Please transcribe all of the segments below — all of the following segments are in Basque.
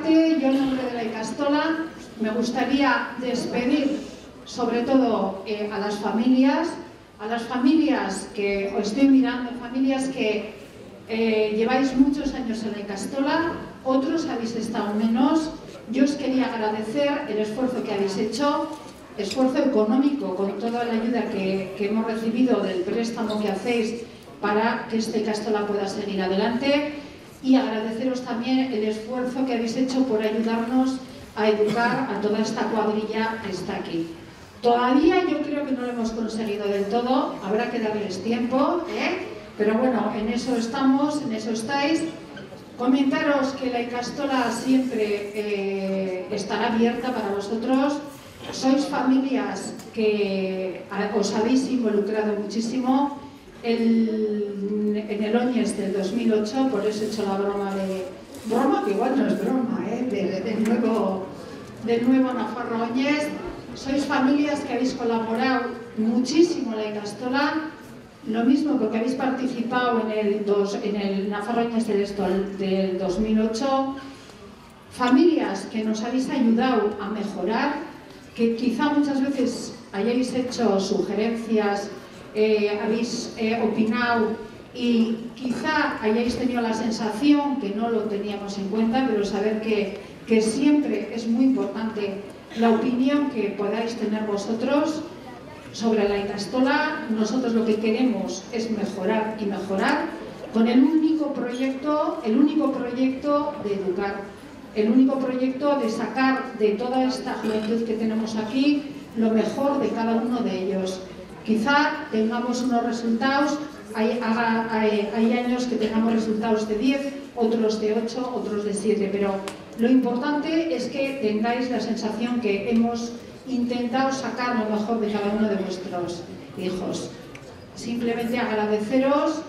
parte, yo en nombre de la Ikastola me gustaría despedir sobre todo a las familias que os estoy mirando, familias que lleváis muchos años en la Ikastola, otros habéis estado menos. Yo os quería agradecer el esfuerzo que habéis hecho, esfuerzo económico con toda la ayuda que hemos recibido del préstamo que hacéis para que esta Ikastola pueda seguir adelante, y agradeceros también el esfuerzo que habéis hecho por ayudarnos a educar a toda esta cuadrilla que está aquí. Todavía yo creo que no lo hemos conseguido del todo, habrá que darles tiempo, pero bueno, en eso estamos, en eso estáis. Comentaros que la Ikastola siempre estará abierta para vosotros. Sois familias que os habéis involucrado muchísimo. En el Oñes del 2008, por eso he hecho la broma que igual no es broma, del nuevo Nafarro Oñes. Sois familias que habéis colaborado muchísimo en la Ikastola, lo mismo que habéis participado en el Nafarro Oñes del 2008. Familias que nos habéis ayudado a mejorar, que quizá muchas veces hayáis hecho sugerencias, habéis opinado y quizá hayáis tenido la sensación que no lo teníamos en cuenta, pero saber que siempre es muy importante la opinión que podáis tener vosotros sobre la Ikastola. Nosotros lo que queremos es mejorar y mejorar con el único proyecto de educar, el único proyecto de sacar de toda esta juventud que tenemos aquí lo mejor de cada uno de ellos. Quizá tengamos unos resultados, hay años que tengamos resultados de 10, otros de 8, otros de 7, pero lo importante es que tengáis la sensación que hemos intentado sacar lo mejor de cada uno de vuestros hijos. Simplemente agradeceros,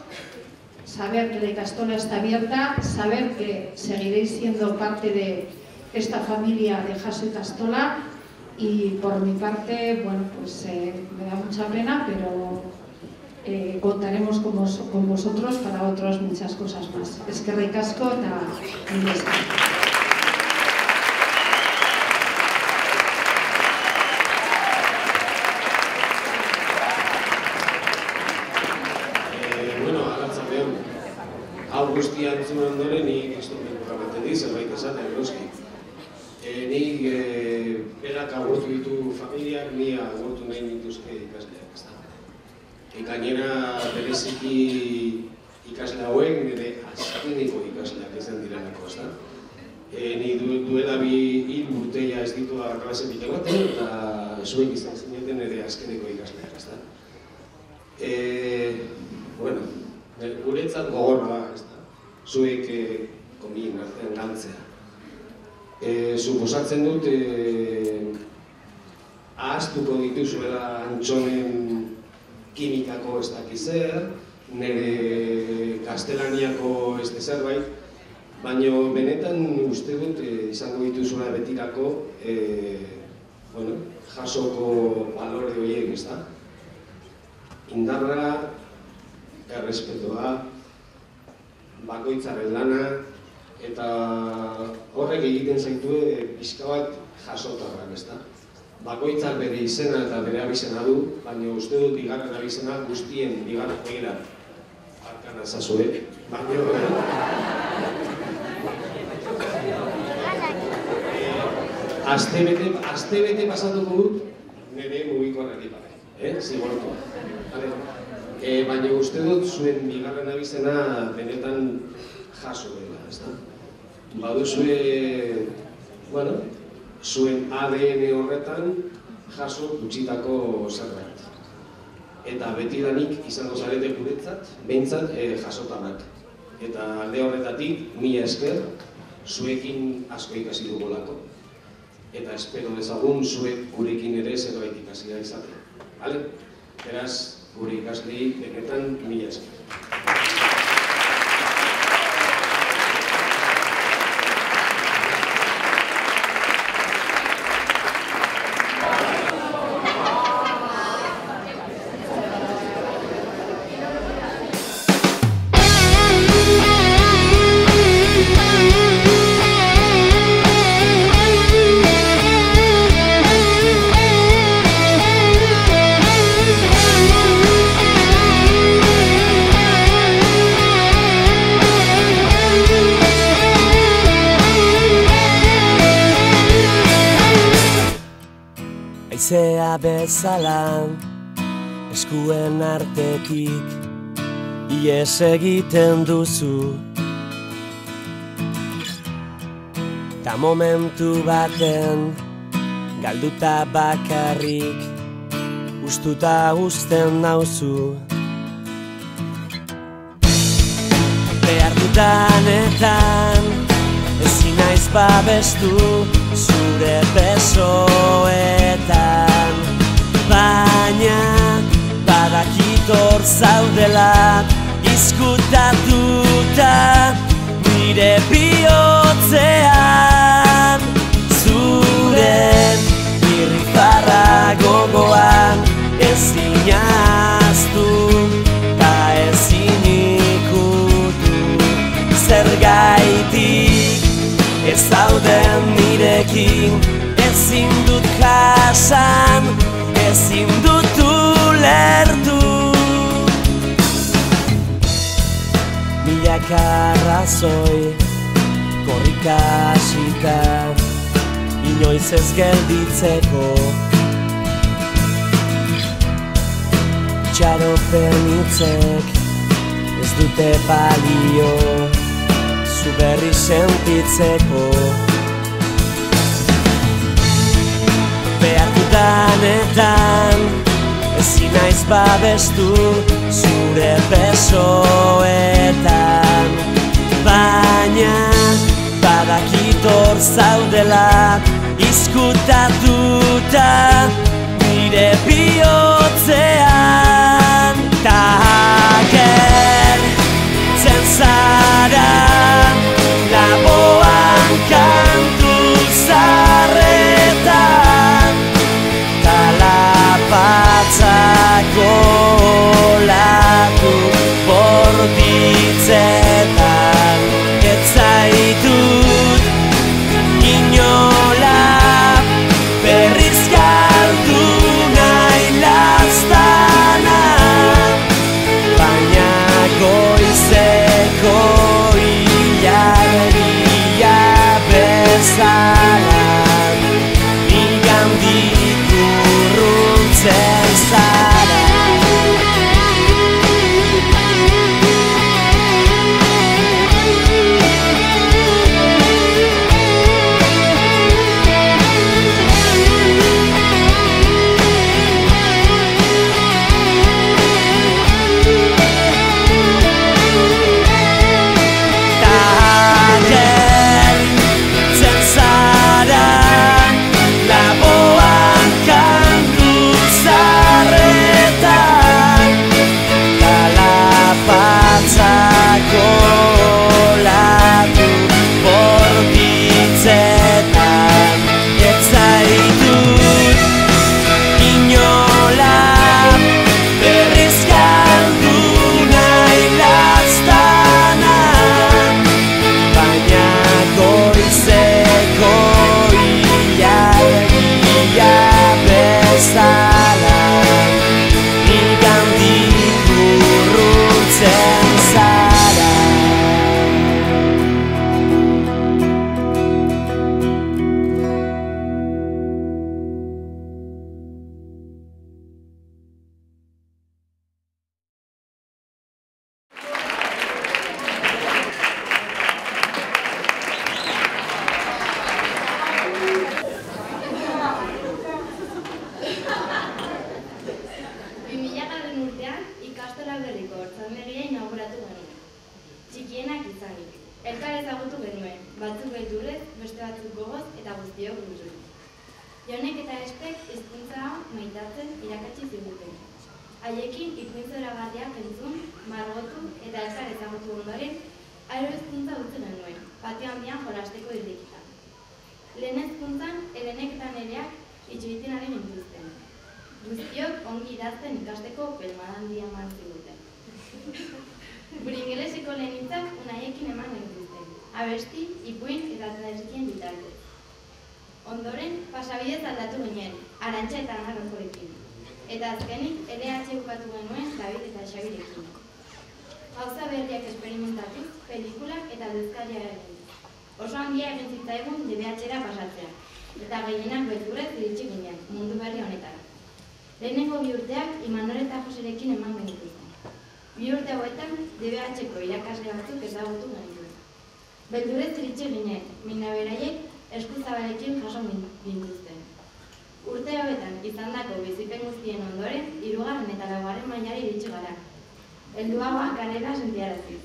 saber que la Ikastola está abierta, saber que seguiréis siendo parte de esta familia de Jaso Ikastola. Y por mi parte, bueno, pues me da mucha pena, pero contaremos con vosotros para otras muchas cosas más. Eskerrik asko eta mila esker. Bueno, arratsaldeon. Hau guztia entzun ondoren, nik ez dut programetan zerbait esaten, eroski. Nik berak agurtu ditu familiak, ni agurtu nahi nituzke ikasleak, ezta. Gainera bereziki ikasle hauek nire azkeneko ikasleak izan direnako, ezta. Ni duela bi urteia ez ditu klasetik egoten, eta zuek izan zineten nire azkeneko ikasleak, ezta. Bueno, guretzat gogorra da, ezta. Zuek komien artean galtzea. Suposatzen dut ahaztuko dituzuela Antxonen kimikako ez dakiz zer, nire gaztelaniako ez zerbait, baina benetan uste dut izango dituzuela betirako jasoko balore horiek, ez da? Indarra, errespetoa, bakoitzaren lana, eta horrek egiten zaitue pixka bat jasotarrak, ezta? Bakoitzak bere izena eta bere abizena du, baina uste dut bigarren abizena guztien bigarren joera arkan azazue, baina astebete pasatuko dut nire mugikorretik bare, zigortu. Baina uste dut zuen bigarren abizena benetan jaso dela, ezta? Baduzue, bueno, zuen ADN horretan jaso gutxitako zerbait. Eta betidanik izango zarete guretzat, behintzat jasotarrak. Eta alde horretatik, mila esker, zuekin asko ikasi dugulako. Eta espero dezagun zuek gurekin ere zerbait ikasia izatea. Bale? Beraz, gure ikaslei benetan mila esker. bezala, eskuen artetik ies egiten duzu. Ta momentu baten galduta bakarrik ustuta uzten nauzu. Behar dudanetan ezin naiz babestu zure besoetan, baina badakit hor zaudela izkutatuta nire bihotzean. Zuren irrifarra gogoan ezin ahaztu ta ezin ikutu. Zergaitik ez zauden nirekin, ezin dut jasan, ezin dut ulertu. Milaka arrazoi korrika hasita, inoiz ez gelditzeko. Itxaropen hitzek ez dute balio zu berri sentitzeko. Behar dudanetan ezin naiz babestu zure besoetan, baina badakit hor zaudela izkutatuta nire bihotzean. Ta agertzen zara laboan kantu zarretan, kalapatzak olatu bortitzetan. Ez zaitut inola berriz galdu nahi laztana, baina goizeko ilargia bezala nigandik urruntzen zara. Jonek eta Espek hizkuntza hau maitatzen irakatsi ziguten. Haiekin ipuin zoragarriak entzun, margotu eta elkar ezagutu ondoren, aero hizkuntza utzi genuen, patio handian jolasteko irrikitan. Lehen hezkuntzan, Helenek eta Nereak itxoiten ari gintuzten. Guztiok ongi idazten ikasteko pelmada handia eman ziguten. Gure ingeleseko lehen hitzak unaiekin eman gintuzten, abesti, ipuin eta tradeskien bitartez. Ondoren, pasabidez aldatu ginen, Arantxa eta Narrokorekin. Eta azkenik, LH bukatu genuen David eta Xabirekin. Gauza berriak esperimentatuz, pelikulak eta duzkaria egin. Oso handia egin zitzaigun DBH-era pasatzea. Eta gehienak beldurrez iritsi ginen, mundu berri honetara. Lehenengo 2 urteak Imanol eta Joserekin eman genituzten. 2 urte hauetan DBH-ko irakasle batzuk ezagutu genituen. Beldurez iritsi ginen, mina beraiek eskuzabalekin jaso gintuzten. Urte hauetan izandako bizipen guztien ondoren, 3. eta 4. mailari iritsi gara. Helduagoa garela sentiaraziz.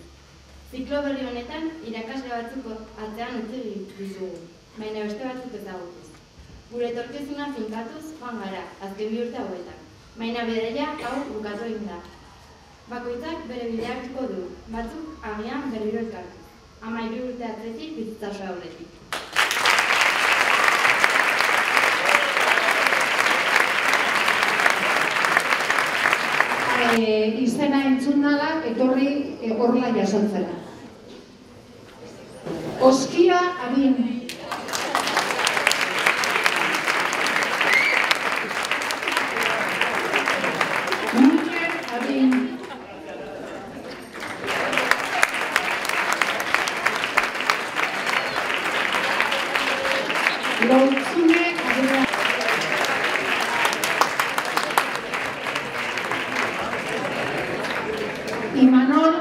Ziklo berri honetan irakasle batzuk atzean utzi ditugu, baina beste batzuk ezagutuz. Gure etorkizuna finkatuz joan gara, azken 2 urte hauetan, baina bidaia hau bukatu egin da. Bakoitzak bere bidea hartuko du, batzuk agian berriro elkartuz. 13 urte atzetik bizitza osoa aurretik. Izena entzun nala, etorri horrela jasotzera. Oskia Adin. Muñer Adin. Loutzune Adin. Imanol